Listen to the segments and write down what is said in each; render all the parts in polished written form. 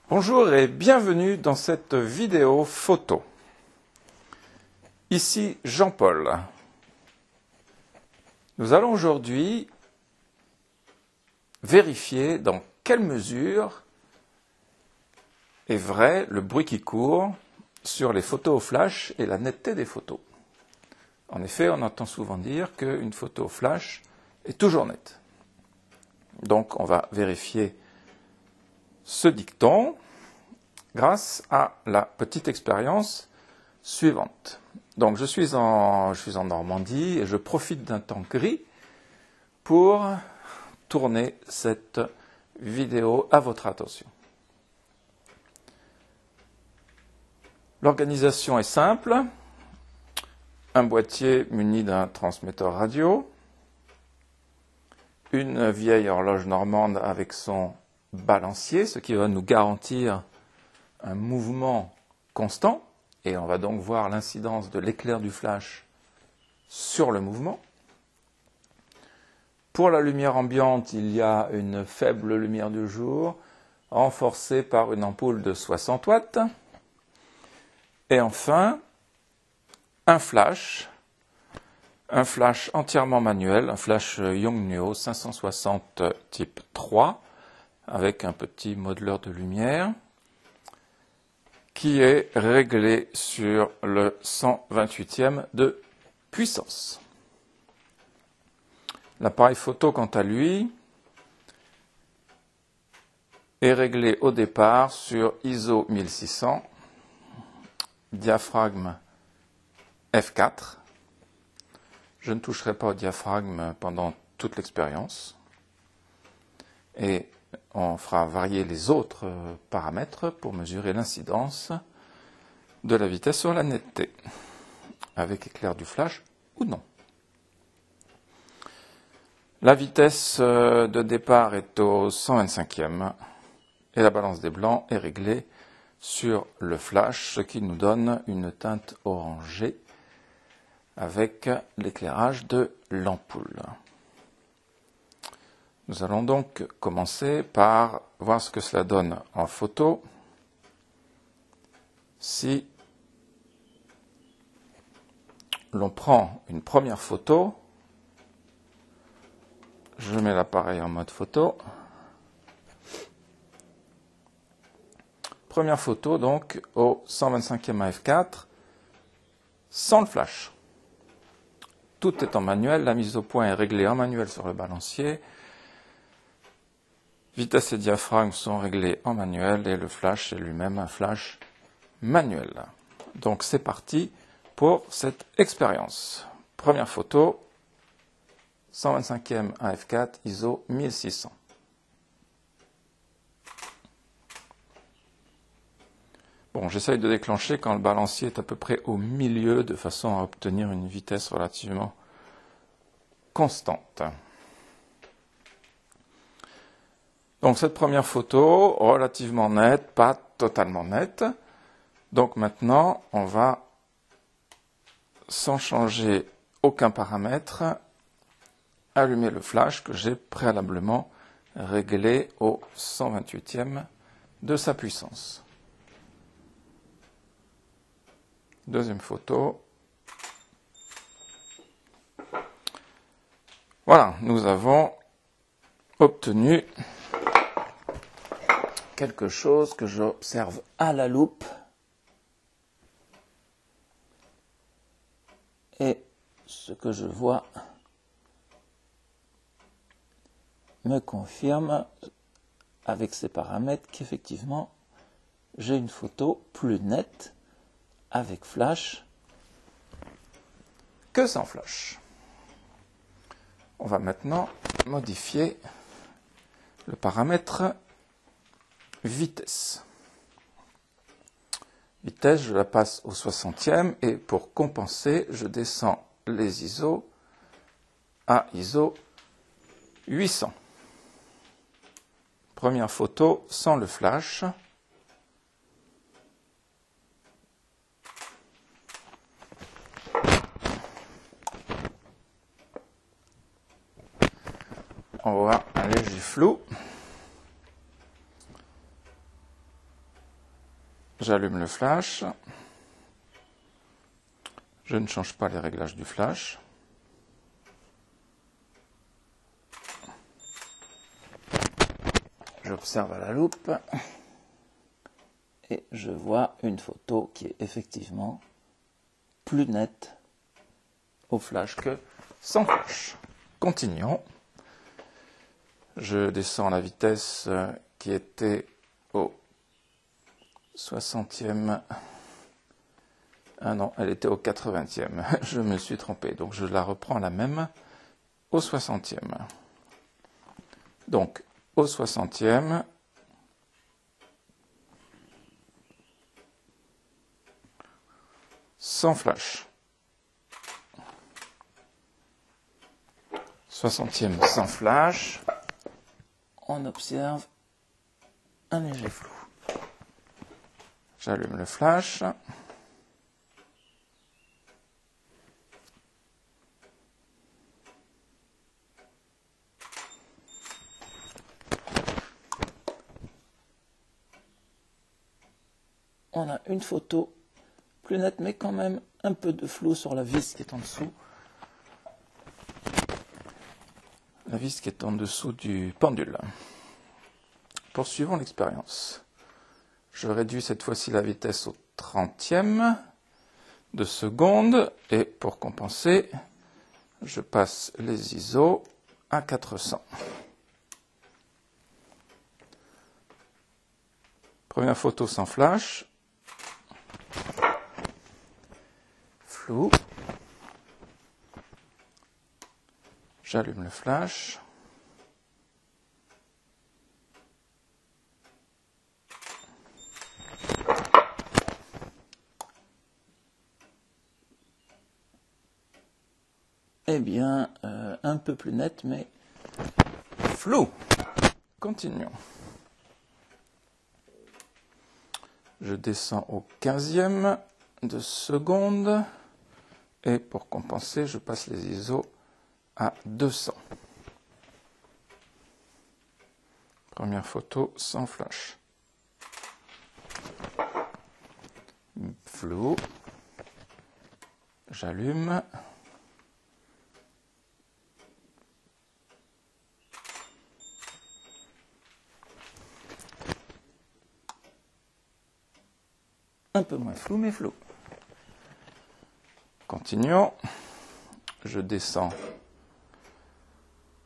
Bonjour et bienvenue dans cette vidéo photo. Ici Jean-Paul. Nous allons aujourd'hui vérifier dans quelle mesure est vrai le bruit qui court sur les photos au flash et la netteté des photos. En effet, on entend souvent dire qu'une photo au flash est toujours nette. Donc on va vérifier ce dicton grâce à la petite expérience suivante. Donc je suis en Normandie et je profite d'un temps gris pour tourner cette vidéo à votre attention. L'organisation est simple. Un boîtier muni d'un transmetteur radio, une vieille horloge normande avec son balancier, ce qui va nous garantir un mouvement constant, et on va donc voir l'incidence de l'éclair du flash sur le mouvement. Pour la lumière ambiante, il y a une faible lumière du jour, renforcée par une ampoule de 60 watts. Et enfin, un flash entièrement manuel, un flash Yongnuo 560 type 3, avec un petit modeleur de lumière, qui est réglé sur le 128e de puissance. L'appareil photo, quant à lui, est réglé au départ sur ISO 1600, diaphragme f4. Je ne toucherai pas au diaphragme pendant toute l'expérience. Et on fera varier les autres paramètres pour mesurer l'incidence de la vitesse sur la netteté, avec éclair du flash ou non. La vitesse de départ est au 125e et la balance des blancs est réglée sur le flash, ce qui nous donne une teinte orangée avec l'éclairage de l'ampoule. Nous allons donc commencer par voir ce que cela donne en photo si l'on prend une première photo. Je mets l'appareil en mode photo. Première photo donc au 125e à f4 sans le flash. Tout est en manuel, la mise au point est réglée en manuel sur le balancier. Vitesse et diaphragme sont réglés en manuel et le flash est lui-même un flash manuel. Donc c'est parti pour cette expérience. Première photo, 125e à f4, ISO 1600. Bon, j'essaye de déclencher quand le balancier est à peu près au milieu de façon à obtenir une vitesse relativement constante. Donc cette première photo, relativement nette, pas totalement nette. Donc maintenant, on va, sans changer aucun paramètre, allumer le flash que j'ai préalablement réglé au 128e de sa puissance. Deuxième photo. Voilà, nous avons obtenu quelque chose que j'observe à la loupe et ce que je vois me confirme avec ces paramètres qu'effectivement j'ai une photo plus nette avec flash que sans flash. On va maintenant modifier le paramètre vitesse. Vitesse, je la passe au 60e et pour compenser, je descends les ISO à ISO 800. Première photo sans le flash. On voit un léger flou. J'allume le flash. Je ne change pas les réglages du flash. J'observe à la loupe et je vois une photo qui est effectivement plus nette au flash que sans flash. Continuons. Je descends la vitesse qui était au 60e. Ah non, elle était au 80e. Je me suis trompé. Donc je la reprends la même au 60e. Donc au 60e, sans flash. 60e sans flash, on observe un léger flou. J'allume le flash. On a une photo plus nette, mais quand même un peu de flou sur la vis qui est en dessous. La vis qui est en dessous du pendule. Poursuivons l'expérience. Je réduis cette fois-ci la vitesse au 30e de seconde et pour compenser, je passe les ISO à 400. Première photo sans flash. Flou. J'allume le flash. Eh bien, un peu plus net, mais flou. Continuons. Je descends au 15e de seconde. Et pour compenser, je passe les ISO à 200. Première photo sans flash. Flou. J'allume. Un peu moins flou, mais flou. Continuons. Je descends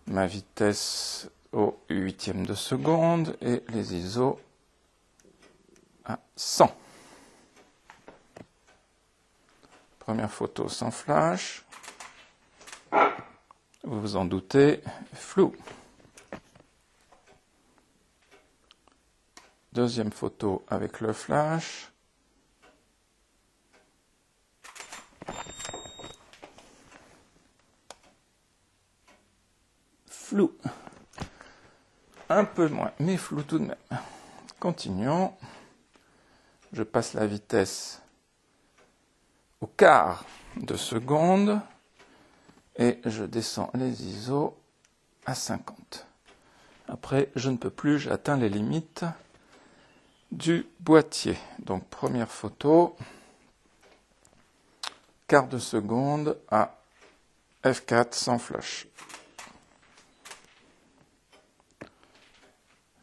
ma vitesse au 8e de seconde et les ISO à 100. Première photo sans flash. Vous vous en doutez, flou. Deuxième photo avec le flash. Flou. Un peu moins, mais flou tout de même. Continuons. Je passe la vitesse au quart de seconde et je descends les ISO à 50. Après, je ne peux plus, j'atteins les limites du boîtier. Donc, première photo, quart de seconde à F4 sans flash.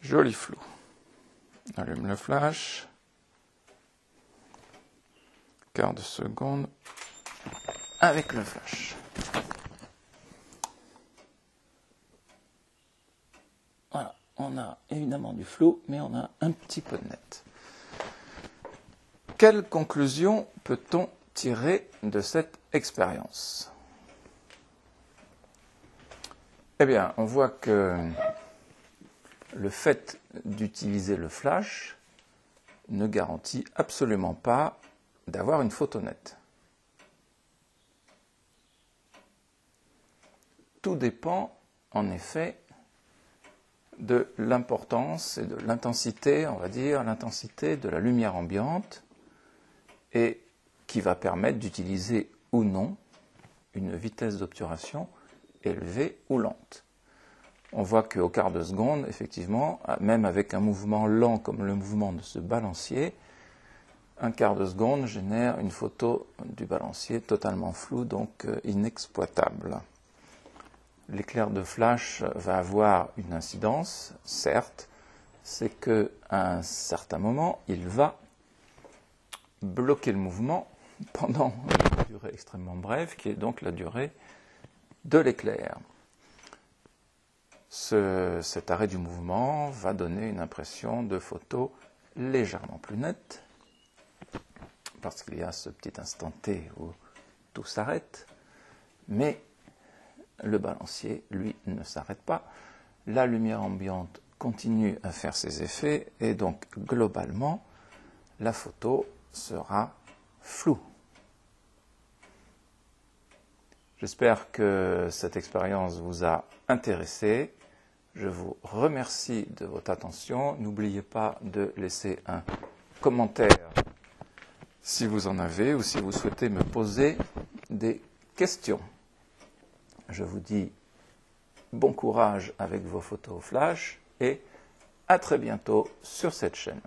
Joli flou. Allume le flash. Quart de seconde avec le flash. Voilà, on a évidemment du flou, mais on a un petit peu de net. Quelle conclusion peut-on tirer de cette expérience? Eh bien, on voit que le fait d'utiliser le flash ne garantit absolument pas d'avoir une photo nette. Tout dépend, en effet, de l'importance et de l'intensité, on va dire, l'intensité de la lumière ambiante, et qui va permettre d'utiliser ou non une vitesse d'obturation élevée ou lente. On voit qu'au quart de seconde, effectivement, même avec un mouvement lent comme le mouvement de ce balancier, un quart de seconde génère une photo du balancier totalement floue, donc inexploitable. L'éclair de flash va avoir une incidence, certes, c'est qu'à un certain moment, il va bloquer le mouvement pendant une durée extrêmement brève, qui est donc la durée de l'éclair. Cet arrêt du mouvement va donner une impression de photo légèrement plus nette, parce qu'il y a ce petit instant T où tout s'arrête, mais le balancier, lui, ne s'arrête pas. La lumière ambiante continue à faire ses effets, et donc, globalement, la photo sera floue. J'espère que cette expérience vous a intéressé. Je vous remercie de votre attention. N'oubliez pas de laisser un commentaire si vous en avez ou si vous souhaitez me poser des questions. Je vous dis bon courage avec vos photos flash et à très bientôt sur cette chaîne.